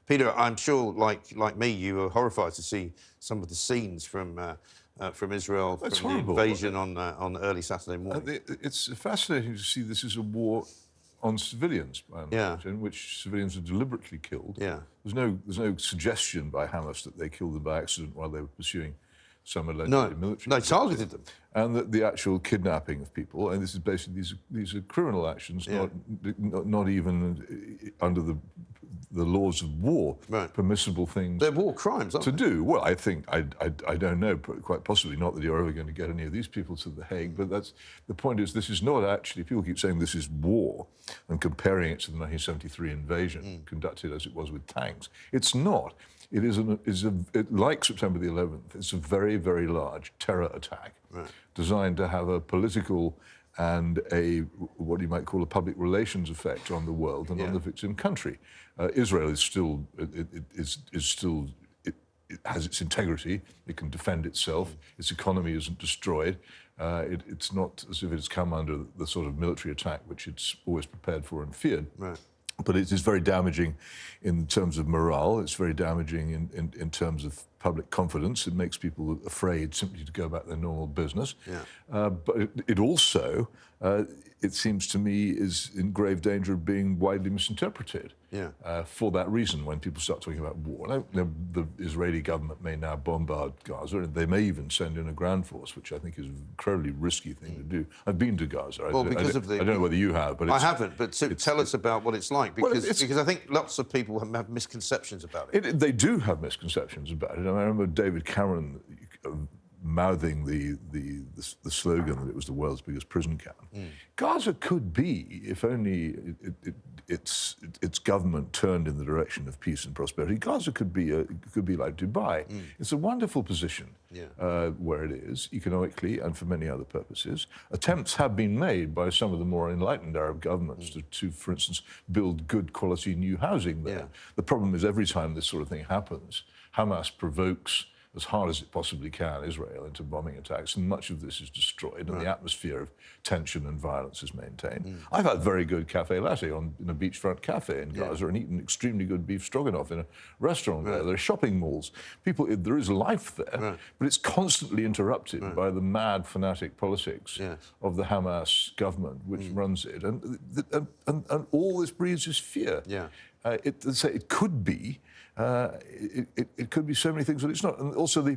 Peter, I'm sure, like me, you were horrified to see some of the scenes from Israel, That's from horrible. the invasion on early Saturday morning. It's fascinating to see this is a war on civilians, by and large, in which civilians are deliberately killed. Yeah. There's no suggestion by Hamas that they killed them by accident while they were pursuing some allegedly military. No, targeted them. And that the actual kidnapping of people, and this is basically these are criminal actions, not even under the laws of war, permississible things. They're war crimes, aren't they? To do. Well, I think, I don't know, quite possibly not that you're ever going to get any of these people to The Hague, but the point is, this is not actually, people keep saying this is war and comparing it to the 1973 invasion conducted as it was with tanks. It's not. It is like September the 11th, it's a very, very large terror attack designed to have a political and what you might call a public relations effect on the world and on the victim country. Israel is still, it has its integrity, it can defend itself, its economy isn't destroyed. It's not as if it's come under the sort of military attack which it's always prepared for and feared. But it is very damaging in terms of morale. It's very damaging in terms of public confidence. It makes people afraid simply to go about their normal business. But it also, it seems to me, is in grave danger of being widely misinterpreted. For that reason, when people start talking about war. The Israeli government may now bombard Gaza, and they may even send in a ground force, which I think is an incredibly risky thing to do. I've been to Gaza. Well, I don't know whether you have, but I haven't. But tell us about what it's like, because I think lots of people have misconceptions about it. They do have misconceptions about it. I remember David Cameron mouthing the slogan that it was the world's biggest prison camp. Gaza could be, if only its government turned in the direction of peace and prosperity, Gaza could be like Dubai. It's a wonderful position where it is, economically and for many other purposes. Attempts have been made by some of the more enlightened Arab governments to, for instance, build good quality new housing there. The problem is every time this sort of thing happens, Hamas provokes as hard as it possibly can Israel into bombing attacks, and much of this is destroyed, and the atmosphere of tension and violence is maintained. I've had very good cafe latte in a beachfront cafe in Gaza and eaten extremely good beef stroganoff in a restaurant there. There are shopping malls. There is life there, but it's constantly interrupted by the mad, fanatic politics of the Hamas government, which runs it, and all this breeds is fear. It could be. It could be so many things, but it's not. And also,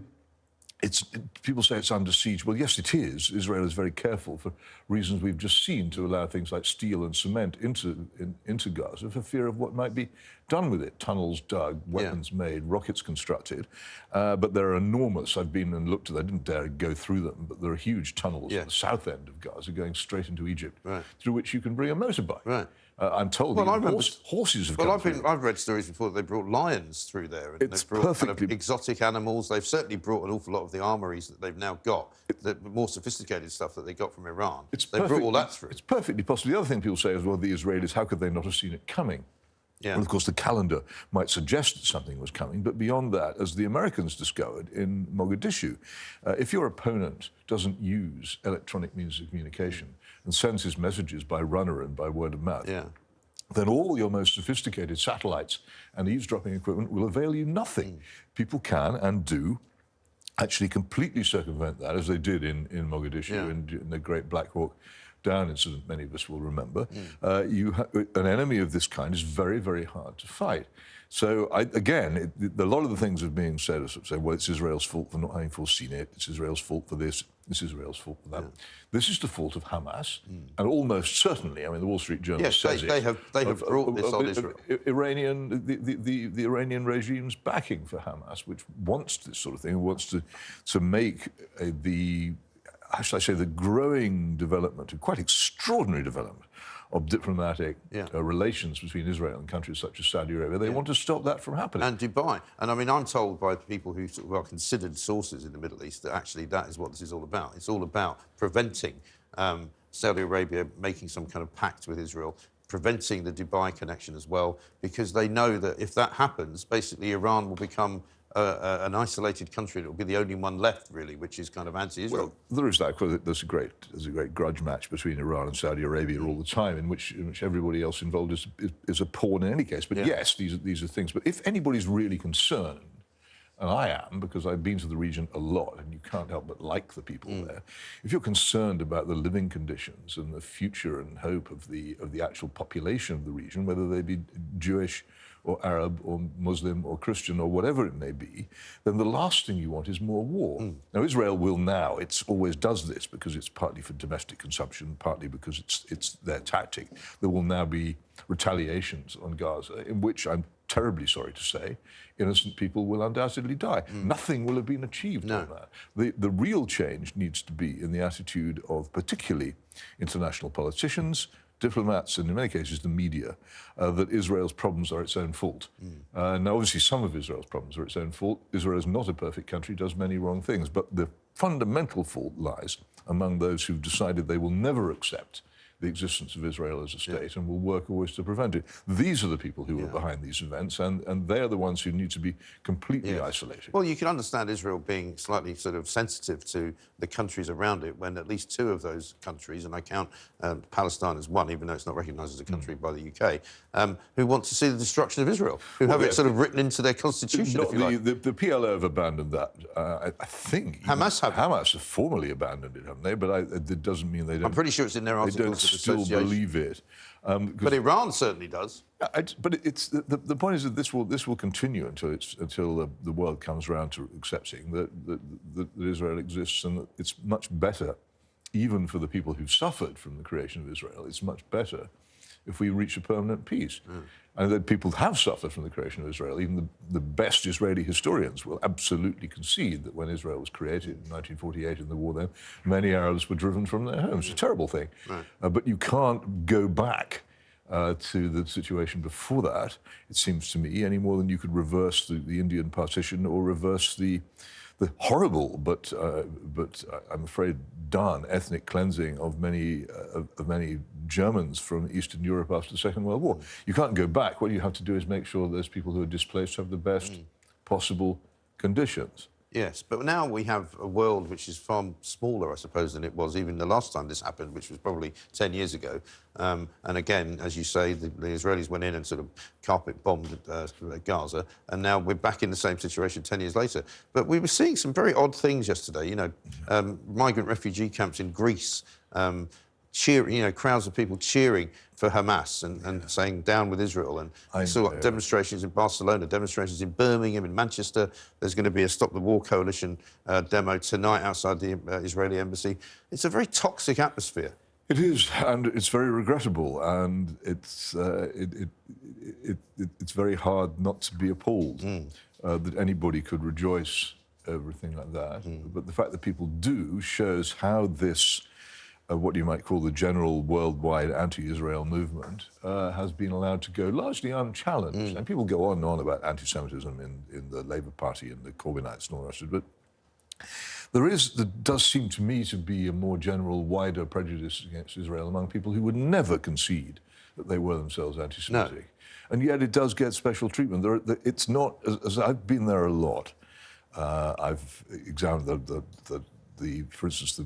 people say it's under siege. Well, yes, it is. Israel is very careful, for reasons we've just seen, to allow things like steel and cement into Gaza for fear of what might be done with it. Tunnels dug, weapons made, rockets constructed. But they're enormous. I've been and looked at them. I didn't dare go through them, but there are huge tunnels at the south end of Gaza going straight into Egypt, through which you can bring a motorbike. I'm told horses have come through. I've read stories before that they brought lions through there. And they've brought kind of exotic animals. They've certainly brought an awful lot of the armories that they've now got, the more sophisticated stuff that they got from Iran. They brought all that through. It's perfectly possible. The other thing people say is, well, the Israelis, how could they not have seen it coming? And of course, the calendar might suggest that something was coming, but beyond that, as the Americans discovered in Mogadishu, if your opponent doesn't use electronic means of communication and sends his messages by runner and by word of mouth, then all your most sophisticated satellites and eavesdropping equipment will avail you nothing. People can and do actually completely circumvent that, as they did in Mogadishu in the Great Black Hawk Down incident, many of us will remember. An enemy of this kind is very, very hard to fight. So, again, a lot of the things that are being said are, well, it's Israel's fault for not having foreseen it, it's Israel's fault for this, it's Israel's fault for that. This is the fault of Hamas, and almost certainly, I mean, the Wall Street Journal says they have brought this on Israel. The Iranian regime's backing for Hamas, which wants this sort of thing, wants to make how should I say, the growing development, quite extraordinary development, of diplomatic relations between Israel and countries such as Saudi Arabia. They want to stop that from happening. And Dubai. And I mean, I'm told by people who are considered sources in the Middle East that actually that is what this is all about. It's all about preventing Saudi Arabia making some kind of pact with Israel, preventing the Dubai connection as well, because they know that if that happens, basically Iran will become an isolated country that will be the only one left, really, which is kind of anti-Israel. Well, there is that. There's a great grudge match between Iran and Saudi Arabia all the time, in which everybody else involved is a pawn in any case. But yes, these are things. But if anybody's really concerned, and I am, because I've been to the region a lot, and you can't help but like the people there. If you're concerned about the living conditions and the future and hope of the actual population of the region, whether they be Jewish or Arab or Muslim or Christian or whatever it may be, then the last thing you want is more war. Now, Israel will now, it always does this because it's partly for domestic consumption, partly because it's their tactic. There will now be retaliations on Gaza, in which I'm terribly sorry to say, innocent people will undoubtedly die. Nothing will have been achieved on that. The real change needs to be in the attitude of particularly international politicians, diplomats, and in many cases the media, that Israel's problems are its own fault. Now, obviously, some of Israel's problems are its own fault. Israel is not a perfect country, does many wrong things, but the fundamental fault lies among those who've decided they will never accept the existence of Israel as a state and will work always to prevent it. These are the people who are behind these events, and they're the ones who need to be completely isolated. Well, you can understand Israel being slightly sort of sensitive to the countries around it when at least two of those countries, and I count Palestine as one, even though it's not recognised as a country by the UK, who want to see the destruction of Israel, who have it sort of written into their constitution, if you like. The PLO have abandoned that. I think Hamas have formally abandoned it, haven't they? But it doesn't mean they don't. I'm pretty sure it's in their articles. Still believe it, but Iran certainly does. But it's the point is that this will continue until the world comes around to accepting that Israel exists, and that it's much better, even for the people who suffered from the creation of Israel. It's much better if we reach a permanent peace. And that people have suffered from the creation of Israel. Even the best Israeli historians will absolutely concede that when Israel was created in 1948 in the war then, many Arabs were driven from their homes. It's a terrible thing. But you can't go back to the situation before that, it seems to me, any more than you could reverse the Indian partition or reverse the horrible but I'm afraid done ethnic cleansing of many Germans from Eastern Europe after the Second World War. You can't go back. What you have to do is make sure those people who are displaced have the best possible conditions. Yes, but now we have a world which is far smaller, I suppose, than it was even the last time this happened, which was probably 10 years ago. And again, as you say, the Israelis went in and sort of carpet bombed Gaza, and now we're back in the same situation 10 years later. But we were seeing some very odd things yesterday, you know, migrant refugee camps in Greece, cheering, you know, crowds of people cheering for Hamas and saying down with Israel. And I saw demonstrations in Barcelona, demonstrations in Birmingham, in Manchester. There's going to be a Stop the War Coalition demo tonight outside the Israeli embassy. It's a very toxic atmosphere. It is, and it's very regrettable, and it's very hard not to be appalled that anybody could rejoice over a thing like that. But the fact that people do shows how this what you might call the general worldwide anti-Israel movement has been allowed to go largely unchallenged. And people go on and on about anti-Semitism in the Labour Party and the Corbynites and all the rest of it. But there does seem to me to be a more general, wider prejudice against Israel among people who would never concede that they were themselves anti-Semitic. No. And yet it does get special treatment. It's not, as I've been there a lot, I've examined for instance,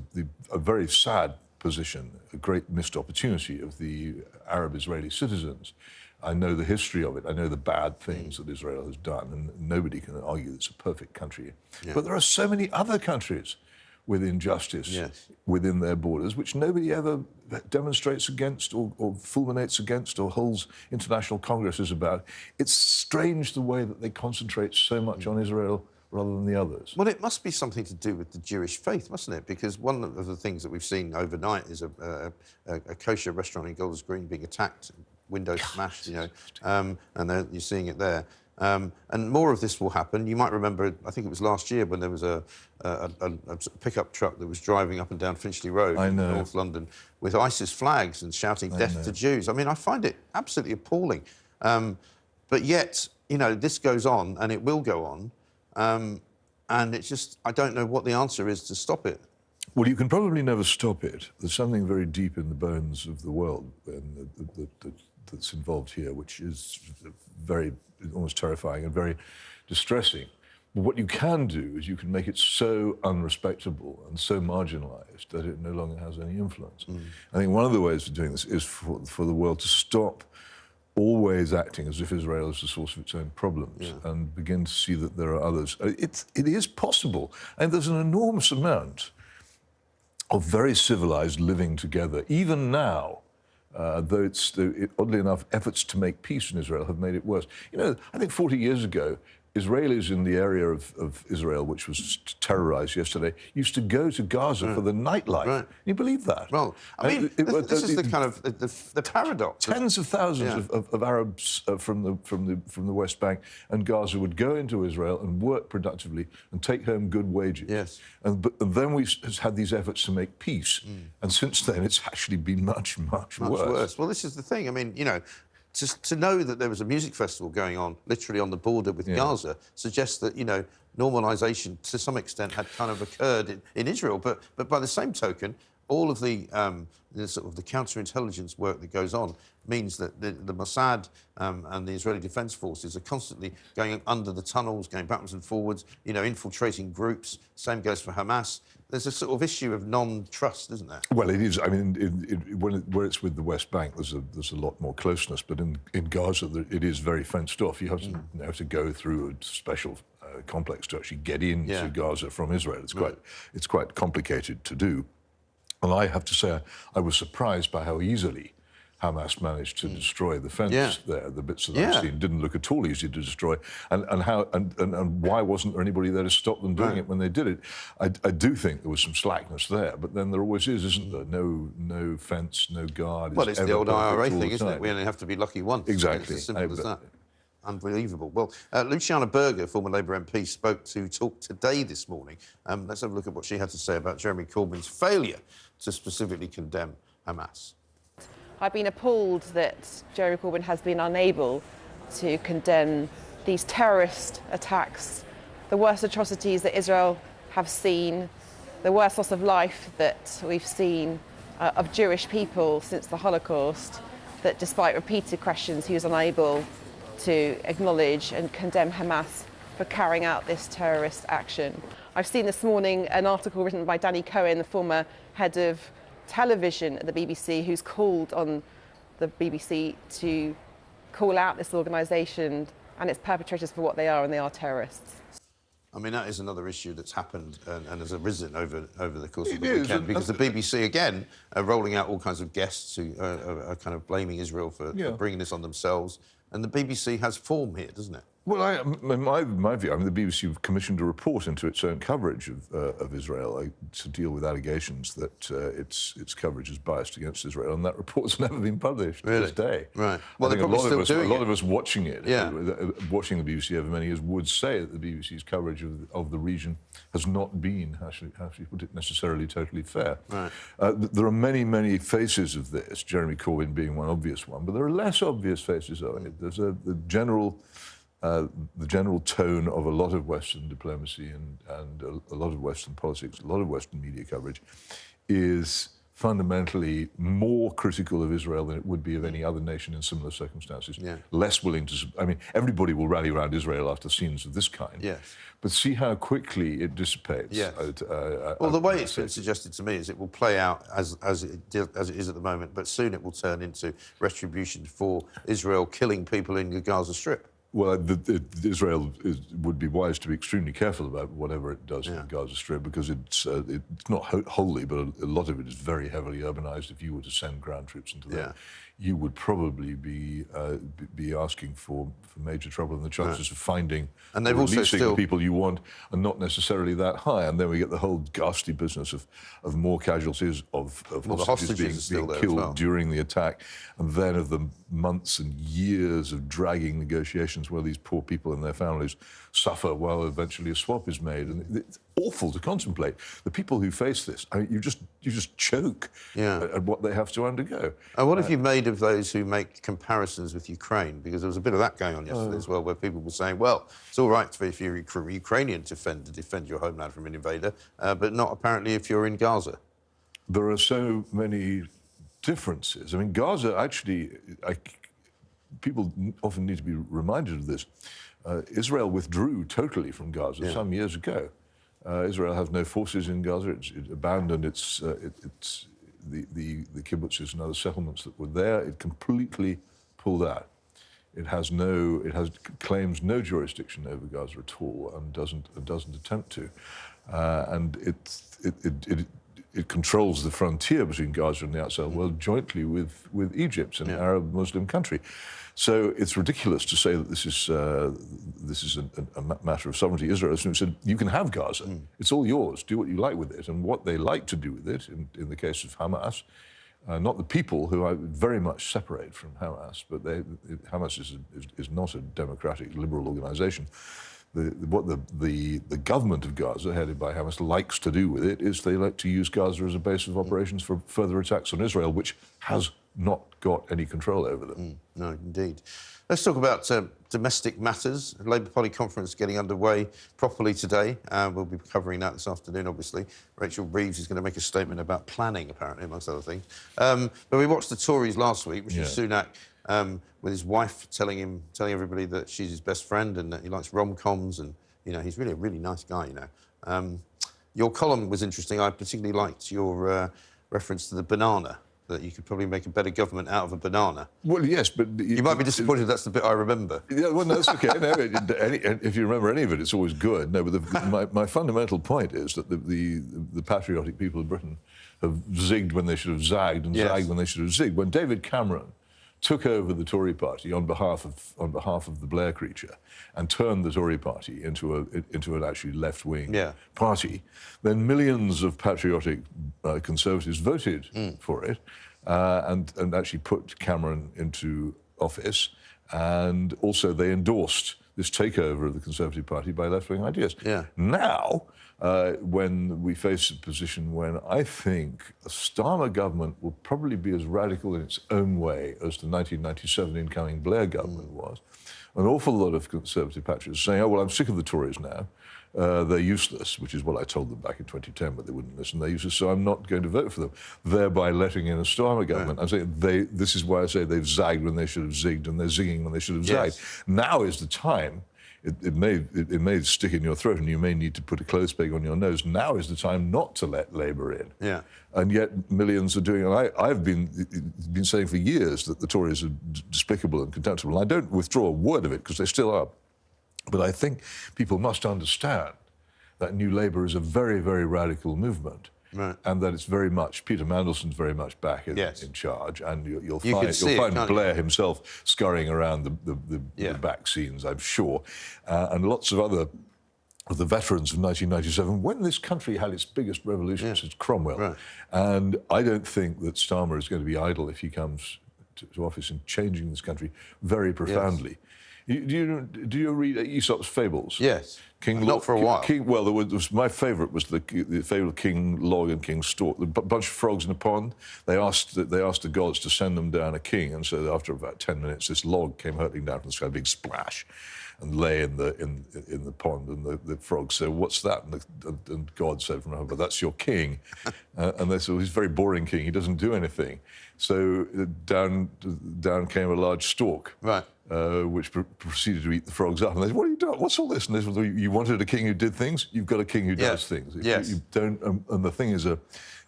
a very sad position, a great missed opportunity of the Arab Israeli citizens. I know the history of it. I know the bad things that Israel has done, and nobody can argue it's a perfect country. But there are so many other countries with injustice within their borders, which nobody ever demonstrates against or fulminates against or holds international congresses about. It's strange the way that they concentrate so much on Israel rather than the others. Well, it must be something to do with the Jewish faith, mustn't it? Because one of the things that we've seen overnight is a kosher restaurant in Golders Green being attacked, windows smashed, you know, and you're seeing it there. And more of this will happen. You might remember, I think it was last year, when there was a pickup truck that was driving up and down Finchley Road in North London with ISIS flags and shouting death to Jews. I mean, I find it absolutely appalling. But yet, you know, this goes on, and it will go on. And it's just, I don't know what the answer is to stop it. Well, you can probably never stop it. There's something very deep in the bones of the world that's involved here, which is very, almost terrifying and very distressing. But what you can do is you can make it so unrespectable and so marginalised that it no longer has any influence. I think one of the ways of doing this is for the world to stop always acting as if Israel is the source of its own problems and begin to see that there are others. It is possible, and there's an enormous amount of very civilised living together, even now. Though oddly enough, efforts to make peace in Israel have made it worse. You know, I think 40 years ago, Israelis in the area of Israel, which was terrorised yesterday, used to go to Gaza for the nightlife. Right. Can you believe that? Well, I mean, this is the kind of the paradox. Tens of thousands of Arabs from the West Bank and Gaza would go into Israel and work productively and take home good wages. Yes. And then we had these efforts to make peace, and since then it's actually been much worse. Well, this is the thing. I mean, you know, to know that there was a music festival going on literally on the border with Gaza suggests that, you know, normalisation to some extent had kind of occurred in Israel. But by the same token, all of the sort of the counterintelligence work that goes on means that the Mossad and the Israeli Defence Forces are constantly going under the tunnels, going backwards and forwards, you know, infiltrating groups. Same goes for Hamas. There's a sort of issue of non-trust, isn't there? Well, it is. I mean, where it's with the West Bank, there's a lot more closeness. But in Gaza, it is very fenced off. You have to go through a special complex to actually get into Gaza from Israel. It's quite complicated to do. And I have to say, I was surprised by how easily Hamas managed to destroy the fence there. The bits that I've seen didn't look at all easy to destroy. And why wasn't there anybody there to stop them doing it when they did it? I do think there was some slackness there, but then there always is, isn't there? No fence, no guard. Well, it's the old IRA thing, isn't it? We only have to be lucky once. Exactly. It's as simple as that. Unbelievable. Well, Luciana Berger, former Labour MP, spoke to Talk Today this morning. Let's have a look at what she had to say about Jeremy Corbyn's failure to specifically condemn Hamas. I've been appalled that Jeremy Corbyn has been unable to condemn these terrorist attacks, the worst atrocities that Israel have seen, the worst loss of life that we've seen of Jewish people since the Holocaust, that despite repeated questions he was unable to acknowledge and condemn Hamas for carrying out this terrorist action. I've seen this morning an article written by Danny Cohen, the former head of television at the BBC, who's called on the BBC to call out this organisation and its perpetrators for what they are, and they are terrorists. I mean, that is another issue that's happened and has arisen over the course of the weekend, because the BBC, again, are rolling out all kinds of guests who are kind of blaming Israel for bringing this on themselves. And the BBC has form here, doesn't it? Well, my view, I mean, the BBC commissioned a report into its own coverage of Israel to deal with allegations that its coverage is biased against Israel, and that report's never been published to this day. Right. Well, they're probably still doing it. A lot of us watching it, watching the BBC over many years, would say that the BBC's coverage of the region has not been, how should you put it, necessarily totally fair. Right. There are many faces of this, Jeremy Corbyn being one obvious one, but there are less obvious faces of it. There's the general tone of a lot of Western diplomacy and a lot of Western politics, a lot of Western media coverage, is fundamentally more critical of Israel than it would be of any other nation in similar circumstances. Yeah. Less willing to... I mean, everybody will rally around Israel after scenes of this kind. Yes. But see how quickly it dissipates. Yes. Well, the way it's been suggested to me is it will play out as it is at the moment, but soon it will turn into retribution for Israel killing people in the Gaza Strip. Well, Israel would be wise to be extremely careful about whatever it does in the Gaza Strip, because it's not wholly, but a lot of it is very heavily urbanized. If you were to send ground troops into there, you would probably be asking for major trouble, and the chances of finding and they've releasing the people you want are not necessarily that high. And then we get the whole ghastly business of more casualties, of hostages being killed during the attack, and then of the months and years of dragging negotiations where these poor people and their families suffer while eventually a swap is made. And it's awful to contemplate. The people who face this, I mean, you just choke at what they have to undergo. And what have you made of those who make comparisons with Ukraine? Because there was a bit of that going on yesterday as well, where people were saying, well, it's all right if you're Ukrainian to defend your homeland from an invader, but not apparently if you're in Gaza. There are so many differences. I mean, Gaza actually, people often need to be reminded of this. Israel withdrew totally from Gaza some years ago. Israel has no forces in Gaza. It abandoned the kibbutzes and other settlements that were there. It completely pulled out. It claims no jurisdiction over Gaza at all, and doesn't attempt to. And it controls the frontier between Gaza and the outside world jointly with Egypt, an Arab Muslim country. So it's ridiculous to say that this is a matter of sovereignty. Israel said, you can have Gaza. It's all yours. Do what you like with it. And what they like to do with it, in the case of Hamas, not the people, who I very much separate from Hamas, but Hamas is not a democratic, liberal organisation. What the government of Gaza, headed by Hamas, likes to do with it is they like to use Gaza as a base of operations for further attacks on Israel, which has not got any control over them. No, indeed. Let's talk about domestic matters. The Labour Party conference getting underway properly today. We'll be covering that this afternoon, obviously. Rachel Reeves is going to make a statement about planning, apparently, amongst other things. But we watched the Tories last week, Rishi Sunak, with his wife telling everybody that she's his best friend and that he likes rom-coms, and, you know, he's really a really nice guy, you know. Your column was interesting. I particularly liked your reference to the banana, that you could probably make a better government out of a banana. Well, yes, but... You might be disappointed that's the bit I remember. Yeah, well, no, that's OK. No, if you remember any of it, it's always good. No, but my fundamental point is that the patriotic people of Britain have zigged when they should have zagged, and zagged when they should have zigged. When David Cameron took over the Tory party on behalf of the Blair creature and turned the Tory party into an actually left-wing party, then millions of patriotic Conservatives voted for it and actually put Cameron into office, and also they endorsed this takeover of the Conservative Party by left-wing ideas. Now, when we face a position when I think a Starmer government will probably be as radical in its own way as the 1997 incoming Blair government was, an awful lot of Conservative patriots saying, oh, well, I'm sick of the Tories now. They're useless, which is what I told them back in 2010, but they wouldn't listen. They're useless, so I'm not going to vote for them, thereby letting in a Starmer government. I'm saying this is why I say they've zagged when they should have zigged, and they're zigging when they should have zagged. Now is the time. It may stick in your throat and you may need to put a clothes peg on your nose. Now is the time not to let Labour in. And yet millions are doing it. I've been saying for years that the Tories are despicable and contemptible. And I don't withdraw a word of it, because they still are. But I think people must understand that New Labour is a very, very radical movement. And that it's very much, Peter Mandelson's very much back in charge, and you'll find Blair himself scurrying around the back scenes, I'm sure, and lots of other of the veterans of 1997, when this country had its biggest revolution since Cromwell. And I don't think that Starmer is going to be idle if he comes to office in changing this country very profoundly. Do you read Aesop's Fables? Yes. Not for a while. My favourite was the fable of King Log and King Stork. A bunch of frogs in a pond. They asked the gods to send them down a king, and so after about 10 minutes, this log came hurtling down from the sky, a big splash, and lay in the pond. And the frogs said, "What's that?" And God said from above, "That's your king." And they said, "Well, he's a very boring king. He doesn't do anything." So down came a large stork. Which proceeded to eat the frogs up. And they said, "What are you doing? What's all this?" And they said, "You wanted a king who did things? You've got a king who does things." You don't, and the thing is,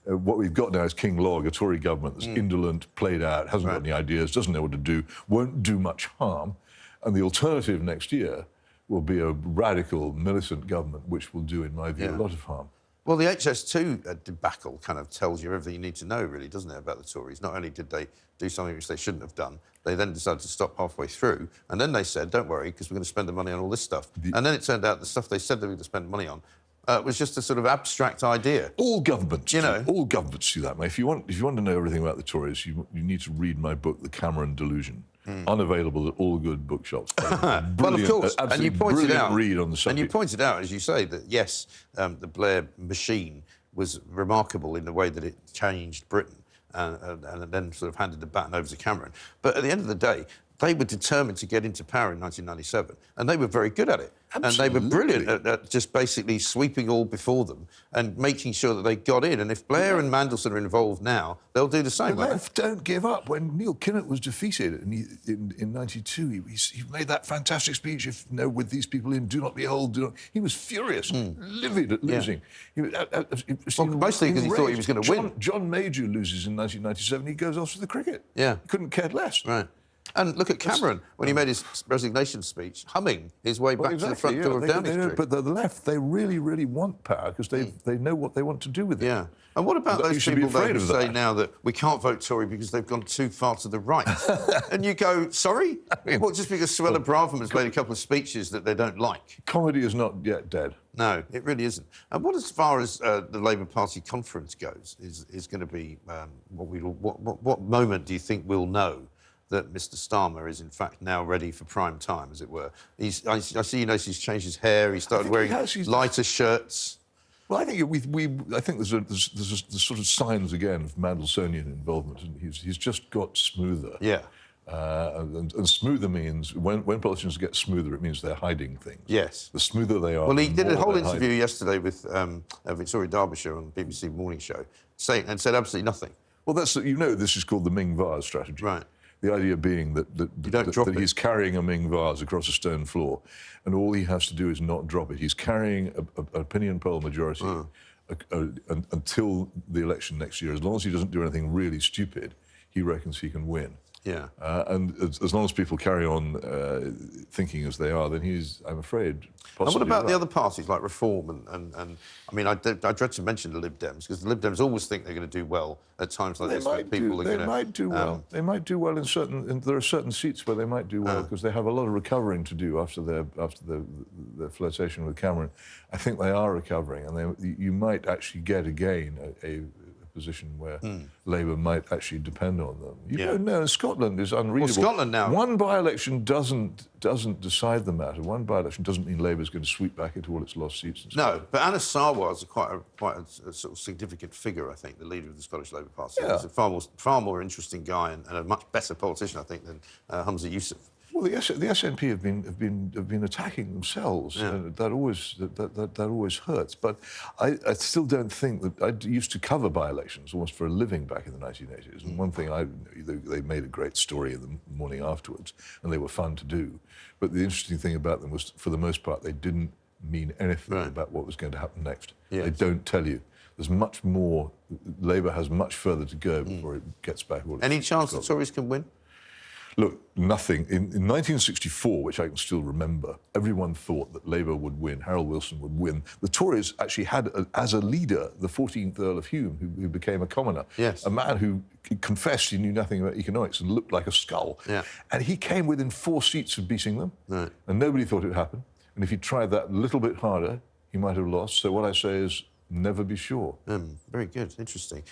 what we've got now is King Log, a Tory government that's indolent, played out, hasn't got any ideas, doesn't know what to do, won't do much harm. And the alternative next year will be a radical, militant government, which will do, in my view, a lot of harm. Well, the HS2 debacle kind of tells you everything you need to know, really, doesn't it, about the Tories? Not only did they do something which they shouldn't have done, they then decided to stop halfway through, and then they said, don't worry, because we're going to spend the money on all this stuff. And then it turned out the stuff they said they were going to spend money on was just a sort of abstract idea. All governments, all governments do that, mate. If you want to know everything about the Tories, you need to read my book, The Cameron Delusion. Unavailable at all good bookshops. Well, of course, and you pointed out, read on the subject. And you pointed out, as you say, that yes, the Blair machine was remarkable in the way that it changed Britain, and then sort of handed the baton over to Cameron. But at the end of the day, they were determined to get into power in 1997, and they were very good at it. Absolutely. And they were brilliant at just basically sweeping all before them and making sure that they got in. And if Blair and Mandelson are involved now, they'll do the same. The left don't give up. When Neil Kinnock was defeated in '92, he made that fantastic speech, with these people in, do not behold, do not... He was furious, livid at losing. Yeah. Mostly because he thought he was going to win. John Major loses in 1997, he goes off to the cricket. Yeah. He couldn't care less. Right. And look at Cameron, when he made his resignation speech, humming his way back to the front door of Downing Street. But the left, they really, really want power because they know what they want to do with it. Yeah. And what about those people who say now that we can't vote Tory because they've gone too far to the right? And you go, sorry? Well, just because Suella Braverman has made a couple of speeches that they don't like? Comedy is not yet dead. No, it really isn't. And what, as far as the Labour Party conference goes, is going to be what moment do you think we'll know that Mr. Starmer is, in fact, now ready for prime time, as it were? I see, he's changed his hair. He started wearing lighter shirts. Well, I think I think there's sort of signs again of Mandelsonian involvement, and he's just got smoother. Yeah. And smoother means when politicians get smoother, it means they're hiding things. Yes. The smoother they are. Well, he did a whole interview hiding. yesterday with Victoria Derbyshire on the BBC Morning Show, said absolutely nothing. Well, this is called the Ming vase strategy. Right. The idea being that he's carrying a Ming vase across a stone floor, and all he has to do is not drop it. He's carrying an opinion poll majority until the election next year. As long as he doesn't do anything really stupid, he reckons he can win. Yeah. And as long as people carry on thinking as they are, then he's, I'm afraid, possibly And what about right. the other parties, like Reform and I mean, I dread to mention the Lib Dems, because the Lib Dems always think they're going to do well at times like this. They might do well. They might do well there are certain seats where they might do well because they have a lot of recovering to do after their flirtation with Cameron. I think they are recovering, and you might actually get again a position where Labour might actually depend on them. You don't know. Scotland is unreadable. Well, Scotland now. One by-election doesn't decide the matter. One by-election doesn't mean Labour's going to sweep back into all its lost seats. No, but Anna Sarwar is quite a sort of significant figure, I think, the leader of the Scottish Labour Party. Yeah. He's a far more interesting guy and a much better politician, I think, than Humza Yousaf. Well, the SNP have been attacking themselves. Yeah. That always hurts. But I still don't think that I used to cover by-elections almost for a living back in the 1980s. And one thing they made a great story in the morning afterwards, and they were fun to do. But the interesting thing about them was, for the most part, they didn't mean anything about what was going to happen next. Yes. They don't tell you. There's much more. Labour has much further to go before it gets back. Any chance the Tories can win? Look, nothing. In 1964, which I can still remember, everyone thought that Labour would win, Harold Wilson would win. The Tories actually had, as a leader, the 14th Earl of Hume, who became a commoner. Yes. A man who confessed he knew nothing about economics and looked like a skull. Yeah. And he came within 4 seats of beating them. Right. And nobody thought it would happen. And if he tried that a little bit harder, he might have lost. So what I say is, never be sure. Very good, interesting.